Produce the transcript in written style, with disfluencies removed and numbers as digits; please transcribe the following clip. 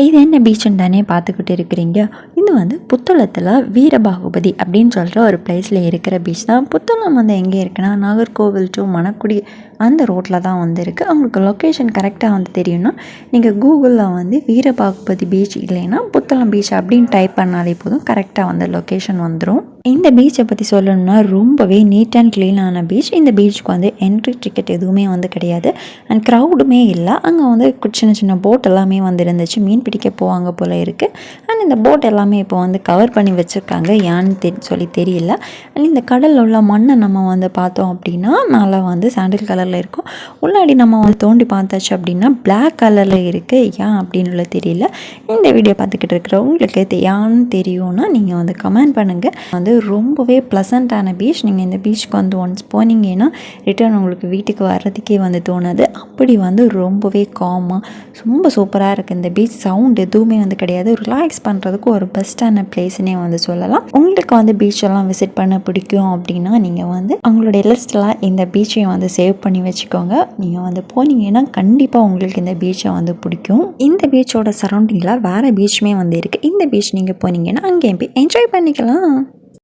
இது என்ன பீச்சுன்னு தானே பார்த்துக்கிட்டு இருக்கிறீங்க. இது வந்து புத்தளத்தில் வீரபாகுபதி அப்படின்னு சொல்கிற ஒரு பிளேஸில் இருக்கிற பீச் தான். புத்தளம் வந்து எங்கே இருக்குன்னா நாகர்கோவில் டு மணக்குடி அந்த ரோட்டில் தான் வந்து இருக்குது. அவங்களுக்கு லொக்கேஷன் கரெக்டாக வந்து தெரியும்னா நீங்கள் கூகுளில் வந்து வீரபாகுபதி பீச் இல்லைன்னா புத்தளம் பீச் அப்படின்னு டைப் பண்ணாலே போதும், கரெக்டாக வந்து லொக்கேஷன் வந்துடும். இந்த பீச்சை பற்றி சொல்லணும்னா ரொம்பவே நீட் அண்ட் க்ளீனான பீச். இந்த பீச்சுக்கு வந்து என்ட்ரி டிக்கெட் எதுவுமே வந்து கிடையாது அண்ட் க்ரௌடுமே இல்லை. அங்கே வந்து சின்ன சின்ன போட் எல்லாமே வந்து இருந்துச்சு, மீன் பிடிக்க போவாங்க போல் இருக்குது. அண்ட் இந்த போட் எல்லாமே இப்போ வந்து கவர் பண்ணி வச்சுருக்காங்க, ஏன்னு சொல்லி தெரியல. அண்ட் இந்த கடலில் உள்ள மண்ணை நம்ம வந்து பார்த்தோம் அப்படின்னா மேலே வந்து சாண்டில் கலரில் இருக்கும், உள்ளாடி நம்ம வந்து தோண்டி பார்த்தாச்சு அப்படின்னா பிளாக் கலரில் இருக்குது. ஏன் அப்படின்னு தெரியல. இந்த வீடியோ பார்த்துக்கிட்டு இருக்கிற உங்களுக்கு ஏன்னு தெரியும்னா நீங்கள் வந்து கமெண்ட் பண்ணுங்கள். வந்து ரொம்பவே ப்ளசண்ட்டான பீச். நீங்கள் இந்த பீச்சுக்கு வந்து ஒன்ஸ் போனீங்கன்னா ரிட்டர்ன் உங்களுக்கு வீட்டுக்கு வர்றதுக்கே வந்து தோணாது. அப்படி வந்து ரொம்பவே காமாக ரொம்ப சூப்பராக இருக்குது இந்த பீச். சவுண்ட் எதுவுமே வந்து கிடையாது. ரிலாக்ஸ் பண்ணுறதுக்கு ஒரு பெஸ்ட்டான பிளேஸ்னே வந்து சொல்லலாம். உங்களுக்கு வந்து பீச்செல்லாம் விசிட் பண்ண பிடிக்கும் அப்படின்னா நீங்கள் வந்து உங்களுடைய லிஸ்ட்டில் இந்த பீச்சையும் வந்து சேவ் பண்ணி வச்சுக்கோங்க. நீங்கள் வந்து போனீங்கன்னா கண்டிப்பாக உங்களுக்கு இந்த பீச்சை வந்து பிடிக்கும். இந்த பீச்சோட சரௌண்டிங்கில் வேறு பீச்சுமே வந்து இருக்குது. இந்த பீச் நீங்கள் போனீங்கன்னா அங்கேயும் போய் என்ஜாய் பண்ணிக்கலாம்.